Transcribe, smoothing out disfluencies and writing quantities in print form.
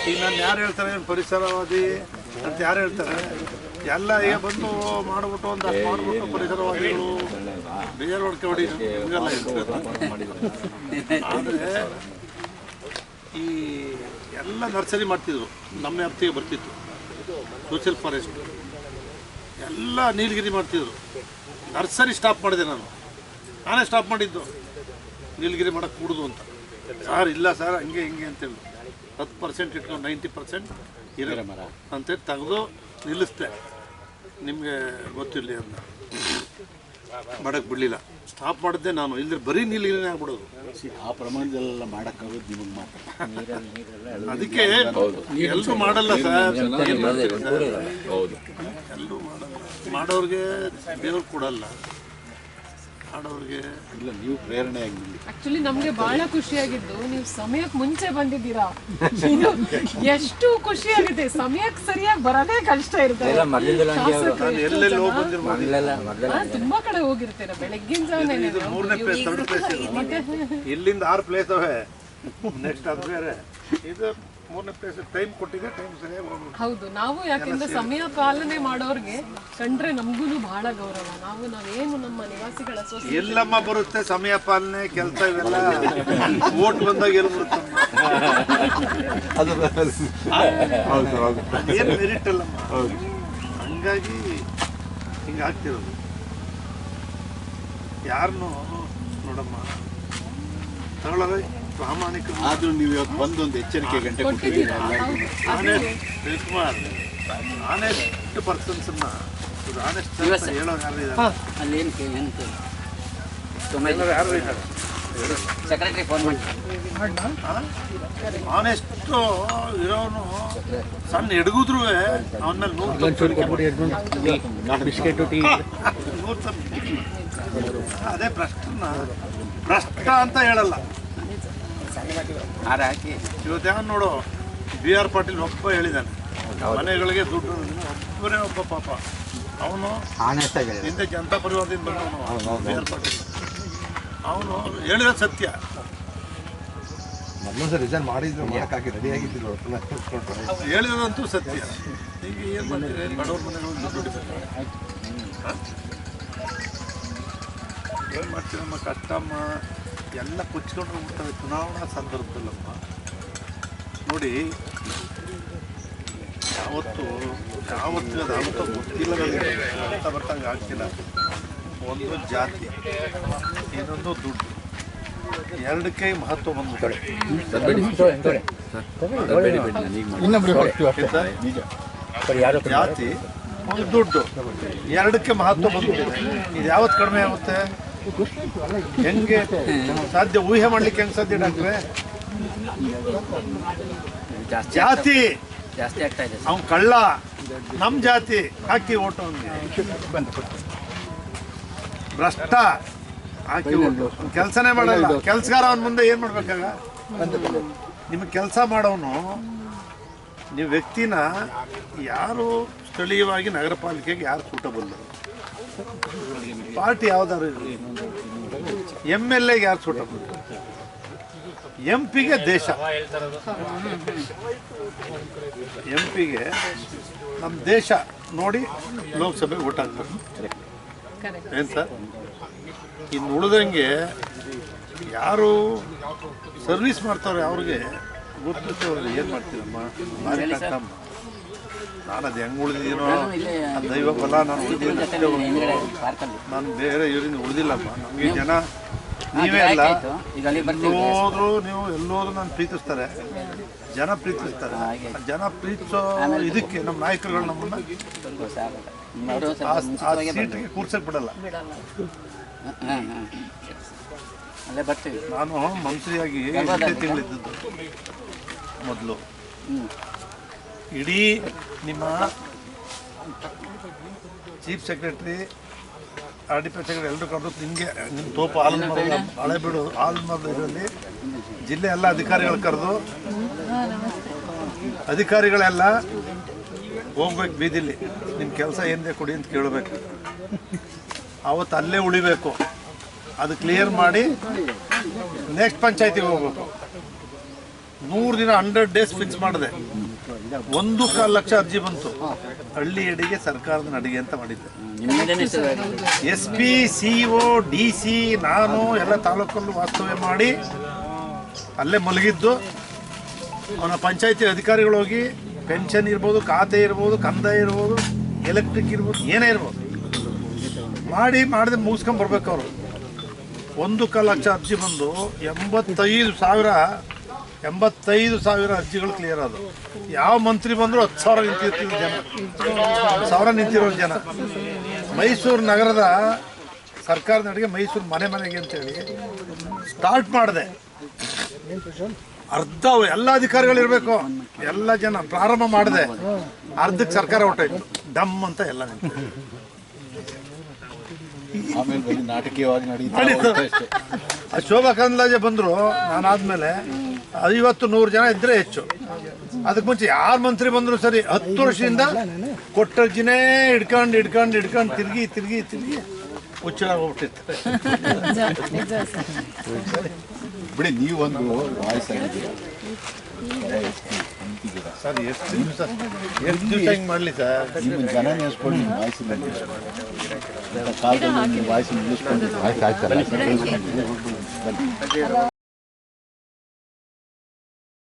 ಈಗ ನಾನು ಯಾರು ಹೇಳ್ತಾರೆ ಪರಿಸರವಾದಿ ಅಂತ ಯಾರು ಹೇಳ್ತಾರೆ? ಎಲ್ಲ ಈಗ ಬಂದು ಮಾಡಿಬಿಟ್ಟು ಒಂದಷ್ಟು ಮಾಡಿಬಿಟ್ಟು ಪರಿಸರವಾದಿಗಳು ಬೇಜಾರು ಹೊಡ್ಕೆ ಹೊಡಿ ಹಿಂಗೆಲ್ಲ ಇರ್ತದೆ. ಆದರೆ ಈ ಎಲ್ಲ ನರ್ಸರಿ ಮಾಡ್ತಿದ್ರು, ನಮ್ಮ ವ್ಯಾಪ್ತಿಗೆ ಬರ್ತಿತ್ತು. ಸೋಷಿಯಲ್ ಫಾರೆಸ್ಟ್ ಎಲ್ಲ ನೀಲಗಿರಿ ಮಾಡ್ತಿದ್ರು. ನರ್ಸರಿ ಸ್ಟಾಪ್ ಮಾಡಿದೆ ನಾನೇ ಸ್ಟಾಪ್ ಮಾಡಿದ್ದು. ನೀಲಗಿರಿ ಮಾಡೋಕ್ಕೆ ಕೂಡುದು ಅಂತ. ಸರ್ ಇಲ್ಲ ಸರ್ ಹಂಗೆ ಹಿಂಗೆ ಅಂತೇಳಿ 10% ಇಟ್ಕೊಂಡು 90% ಇರೋ ಮರ ಅಂತೇಳಿ ತೆಗೆದು ನಿಲ್ಲಿಸ್ದೆ. ನಿಮಗೆ ಗೊತ್ತಿರಲಿ ಅಂತ ಮಾಡೋಕ್ಕೆ ಬಿಡಲಿಲ್ಲ, ಸ್ಟಾಪ್ ಮಾಡಿದ್ದೆ ನಾನು. ಇಲ್ಲದ್ರೆ ಬರೀ ನೀಲಗಿರಿನೇ ಆಗ್ಬಿಡೋದು. ಆ ಪ್ರಮಾಣದಲ್ಲೆಲ್ಲ ಮಾಡೋಕ್ಕಾಗೋದು ನಿಮಗೆ ಮಾತ್ರ. ಅದಕ್ಕೆ ಎಲ್ಲರೂ ಮಾಡಲ್ಲ ಸರ್, ಎಲ್ಲರೂ ಮಾಡಲ್ಲ. ಮಾಡೋರಿಗೆ ದೇವ್ರು ಕೊಡಲ್ಲ, ಮಾಡೋರಿಗೆ ಇಲ್ಲ. ನೀವು ಪ್ರೇರಣೆ ಆಗಿ ಆಕ್ಚುಲಿ ನಮ್ಗೆ ಬಹಳ ಖುಷಿಯಾಗಿದ್ದು ನೀವು ಸಮಯಕ್ಕೆ ಮುಂಚೆ ಬಂದಿದ್ದೀರಾ. ಎಷ್ಟು ಖುಷಿ ಆಗಿದೆ. ಸಮಯಕ್ಕೆ ಸರಿಯಾಗಿ ಬರೋದೇ ಕಷ್ಟ ಇರುತ್ತೆ. ಎಲ್ಲೆಲ್ಲಿ ಹೋಗಿ ಬಂದಿರ್ಬೋದು, ತುಂಬಾ ಕಡೆ ಹೋಗಿರ್ತೀರ ಬೆಳಗ್ಗಿನ ಜಾವನೇ. 3ನೇ ಪ್ಲೇಸ್ 3rd ಪ್ಲೇಸ್ ಇಲ್ಲಿಂದ 6 ಪ್ಲೇಸ್ ಅವೆ. ನೆಕ್ಸ್ಟ್ ಅದು ಬೇರೆ, ಇದು 3ನೇ ಪ್ಲೇಸ್. ಟೈಮ್ ಕೊಟ್ಟಿದೆ, ಟೈಮ್ ಸರಿಯಾಗಿ ಹೋಗ್ಬೇಕು. ಹೌದು, ನಾವು ಯಾಕೆಂದ್ರೆ ಸಮಯ ಪಾಲನೆ ಮಾಡೋರ್ಗೆ ಕಂಡ್ರೆ ನಮಗೂ ಬಹಳ ಗೌರವ. ನಾವೇನು ನಮ್ಮ ನಿವಾಸಿಗಳ ಎಲ್ಲಮ್ಮ ಬರುತ್ತೆ ಸಮಯ ಪಾಲನೆ ಕೆಲಸ ಇವೆಲ್ಲ. ಓಟ್ ಬಂದಾಗ ಎಲ್ಲಿ ಬರುತ್ತೆ? ಏನು ಮೆರಿಟ್ ಅಲ್ಲಮ್ಮ. ಹಂಗಾಗಿ ಹಿಂಗಾಗ್ತಿರೋದು. ಯಾರನ್ನು ನೋಡಮ್ಮ ತಗೊಳ್ಳೋದು ಪ್ರಾಮಾಣಿಕ. ಆದರೂ ನೀವು ಇವತ್ತು ಬಂದು ಒಂದು ಎಚ್ಚರಿಕೆ ಗಂಟೆ ಕೊಟ್ಟಿದ್ದೀರಾ. ಶಿವಕುಮಾರ್ ಆನೆಸ್ಟ್ ಪರ್ಸನ್ಸನ್ನ ಆನೆಸ್ಟ್ ಹೇಳೋ ಯಾರು ಇದ್ದಾರೆ? ಯಾರು ಇದ್ದಾರೆ? ಸೆಕ್ರೆಟರಿ ಫೋನ್ ಮಾಡಿ. ಆನೆಸ್ಟು ಇರೋನು ಸಣ್ಣ ಹಿಡಿಗುದ್ರು ಅವನ ಮೇಲೆ 100 ಅದೇ ಭ್ರಷ್ಟ ಅಂತ ಹೇಳಲ್ಲ. ಇವತ್ತು ನೋಡು, BR ಪಾಟೀಲ್ ಒಬ್ಬ ಹೇಳಿದ್ದಾನೆ, ಮನೆಗಳಿಗೆ ದುಡ್ಡು ಒಬ್ಬನೇ ಒಬ್ಬ ಪಾಪ. ಅವನು ಹಿಂದೆ ಜನತಾ ಪರಿವಾರದಿಂದ ಬಂದವನು BR ಪಾಟೀಲ್. ಅವನು ಹೇಳಿದ ಸತ್ಯ. ಹೇಳಿದಂತೂ ಸತ್ಯ. ಈಗ ಏನು ಮಾಡ್ತೀರಿ? ಬಡವ್ರ ಮನೆಗಳು ದುಡ್ಡು ಏನು ಮಾಡ್ತೀರಮ್ಮ? ಕಷ್ಟಮ್ಮ ಎಲ್ಲ ಕೊಚ್ಕೊಂಡು ಹೋಗ್ತವೆ ಚುನಾವಣಾ ಸಂದರ್ಭದಲ್ಲಮ್ಮ. ನೋಡಿ, ಯಾವತ್ತೂ ಗೊತ್ತಿಲ್ಲ ನನಗೆ, ಬರ್ತಾ ಆಗ್ತಿಲ್ಲ. ಒಂದು ಜಾತಿ, ಇನ್ನೊಂದು ದುಡ್ಡು, ಎರಡಕ್ಕೆ ಮಹತ್ವ ಬಂದ್ಬಿಟ್ಟಾರೆ. ಜಾತಿ ಒಂದು ದುಡ್ಡು, ಎರಡಕ್ಕೆ ಮಹತ್ವ ಬಂದ್ಬಿಟ್ಟಿದೆ. ಇದು ಯಾವತ್ತು ಕಡಿಮೆ ಆಗುತ್ತೆ? ಹೆಂಗೆ ಸಾಧ್ಯ? ಊಹೆ ಮಾಡ್ಲಿಕ್ಕೆ ಹೆಂಗೆ ಸಾಧ್ಯ ಡಾಕ್ಟ್ರೆ? ಜಾತಿ ಜಾಸ್ತಿ ಆಗ್ತಾ ಇದೆ. ಅವ್ನು ಕಳ್ಳ, ನಮ್ಮ ಜಾತಿ ಹಾಕಿ ಓಟು ಅವನಿಗೆ. ಭ್ರಷ್ಟ ಹಾಕಿ ಓಟು. ಕೆಲಸನೇ ಮಾಡಲ್ಲ. ಕೆಲಸಗಾರ ಅವನ ಮುಂದೆ ಏನು ಮಾಡ್ಬೇಕಾಗ? ನಿಮಗೆ ಕೆಲಸ ಮಾಡೋನು ನೀವು ವ್ಯಕ್ತಿನ ಯಾರು ಸ್ಥಳೀಯವಾಗಿ ನಗರ ಪಾಲಿಕೆಗೆ ಯಾರು ಸೂಟಬಲ್? ಪಾರ್ಟಿ ಯಾವ್ದಾರು ಇರಲಿ, MLA ಗೆ ಯಾರು ಸೂಟಬಲ್? MP ಗೆ ದೇಶ, MP ಗೆ ನಮ್ಮ ದೇಶ ನೋಡಿ ಲೋಕಸಭೆಗೆ ಓಟ್ ಹಾಕ್ಬೇಕು. ಏನು ಸರ್? ಇನ್ನು ಉಳಿದಂಗೆ ಯಾರು ಸರ್ವಿಸ್ ಮಾಡ್ತಾವ್ರೆ ಅವ್ರಿಗೆ ಗೊತ್ತಿರ್ತವ್ರಿಗೆ ಏನು ಮಾಡ್ತೀರಮ್ಮ? ಭಾರಿ ಕಷ್ಟಮ್ಮ. ನಾನು ಅದು ಹೆಂಗೆ ಉಳಿದಿದ್ದೀನೋ ದೈವ ಫಲ. ನಾನು ಉಳಿದಿಲ್ಲ, ನಾನು ಬೇರೆ ಇವರಿಂದ ಉಳಿದಿಲ್ಲಮ್ಮ. ನಮಗೆ ಜನ ನೀವೇ ಅಲ್ಲ, ಎಲ್ಲೋದ್ರು ನೀವು ಎಲ್ಲೋದ್ರು ನಾನು ಪ್ರೀತಿಸ್ತಾರೆ, ಜನ ಪ್ರೀತಿಸ್ತಾರೆ. ಜನ ಪ್ರೀತಿಸೋ ಇದಕ್ಕೆ ನಮ್ಮ ನಾಯಕರುಗಳು ನಮ್ಮನ್ನ ಆ ಸೀಟಿಗೆ ಕೂರ್ಸಕ್ಕೆ ಬಿಡಲ್ಲ. ನಾನು ಮಂತ್ರಿಯಾಗಿ 8 ತಿಂಗಳಿದ್ದದ್ದು ಮೊದಲು. ಇಡೀ ನಿಮ್ಮ ಚೀಫ್ ಸೆಕ್ರೆಟರಿ, RDP ಸೆಕ್ರೆಟರಿ ಎಲ್ಲರೂ ಕರೆದು ನಿಮಗೆ ನಿಮ್ಮ ತೋಪ ಆಲ್ಮರದ ಹಳೆ ಬಿಡು ಆಲ್ಮರದ ಇದರಲ್ಲಿ ಜಿಲ್ಲೆ ಎಲ್ಲ ಅಧಿಕಾರಿಗಳು ಕರೆದು, ಅಧಿಕಾರಿಗಳೆಲ್ಲ ಹೋಗ್ಬೇಕು ಬೀದಿಲಿ, ನಿಮ್ಮ ಕೆಲಸ ಏನಿದೆ ಕೊಡಿ ಅಂತ ಕೇಳಬೇಕು. ಅವತ್ತು ಅಲ್ಲೇ ಉಳಿಬೇಕು. ಅದು ಕ್ಲಿಯರ್ ಮಾಡಿ ನೆಕ್ಸ್ಟ್ ಪಂಚಾಯತಿಗೆ ಹೋಗ್ಬೇಕು. 100 ದಿನ 100 ಡೇಸ್ ಫಿಕ್ಸ್ ಮಾಡಿದೆ. 1.25 ಲಕ್ಷ ಅರ್ಜಿ ಬಂತು. ಹಳ್ಳಿ ಅಡಿಗೆ ಸರ್ಕಾರದ ಅಡಿಗೆ ಅಂತ ಮಾಡಿದ್ದೆ. SP, CO, DC ನಾನು ಎಲ್ಲ ತಾಲೂಕಲ್ಲೂ ವಾಸ್ತವ್ಯ ಮಾಡಿ ಅಲ್ಲೇ ಮಲಗಿದ್ದು. ಅವನ ಪಂಚಾಯತಿ ಅಧಿಕಾರಿಗಳು ಹೋಗಿ ಪೆನ್ಷನ್ ಇರ್ಬೋದು, ಖಾತೆ ಇರ್ಬೋದು, ಕಂದಾಯ ಇರ್ಬೋದು, ಎಲೆಕ್ಟ್ರಿಕ್ ಇರ್ಬೋದು, ಏನೇ ಇರ್ಬೋದು ಮಾಡಿದೆ ಮುಗಿಸ್ಕೊಂಡು ಬರ್ಬೇಕು. ಅವರು 1.25 ಲಕ್ಷ ಅರ್ಜಿ ಬಂದು 85,000 ಅರ್ಜಿಗಳು ಕ್ಲಿಯರ್ ಆದವು. ಯಾವ ಮಂತ್ರಿ ಬಂದರೂ 10,000 ನಿಂತಿರ್ತಿದ್ರು ಜನ, 1,000 ನಿಂತಿರೋ ಜನ. ಮೈಸೂರು ನಗರದ ಸರ್ಕಾರದ ಅಡಿಗೆ ಮೈಸೂರು ಮನೆಗೆ ಅಂತೇಳಿ ಸ್ಟಾರ್ಟ್ ಮಾಡಿದೆ. ಅರ್ಧ ಎಲ್ಲ ಅಧಿಕಾರಿಗಳಿರಬೇಕು, ಎಲ್ಲ ಜನ ಪ್ರಾರಂಭ ಮಾಡಿದೆ. ಅರ್ಧಕ್ಕೆ ಸರ್ಕಾರ ಹೊರಟಾಯ್ತು, ಡಮ್ ಅಂತ ಎಲ್ಲ ನಿಂತು. ಆಮೇಲೆ ಬರೀ ನಾಟಕೀಯವಾಗಿ ನಡೀತಾ ಅಷ್ಟೇ. ಶೋಭಾ ಕಂದ್ಲಾಜೆ ಬಂದರು, ನಾನಾದ್ಮೇಲೆ 50-100 ಜನ ಇದ್ರೆ ಹೆಚ್ಚು. ಅದಕ್ಕೆ ಮುಂಚೆ ಯಾರು ಮಂತ್ರಿ ಬಂದ್ರು ಸರಿ 10 ವರ್ಷದಿಂದ ಕೊಟ್ಟರ್ಜಿನೇ ಹಿಡ್ಕೊಂಡು ತಿರುಗಿ ಹುಚ್ಚಳ ಹೋಗ್ಬಿಟ್ಟಿತ್ತು. ಬಿಡಿ, ನೀವೊಂದು ವಾಯ್ಸ್ ಆಗಿದ್ದೀರಾ ಸರ್. ಎಷ್ಟು ದಿವಸ ಹಿಂಗೆ ಮಾಡಲಿ ಸರ್? ನಿಮ್ಮ ಜನ ನೆನೆಸ್ಕೊಂಡು ನಿಮ್ಮ ವಾಯ್ಸಿಂದ ಕಾಲದಲ್ಲಿ ನಿಮ್ಮ ವಾಯ್ಸ್ ನಿಲ್ಲಿಸ್ಕೊಂಡು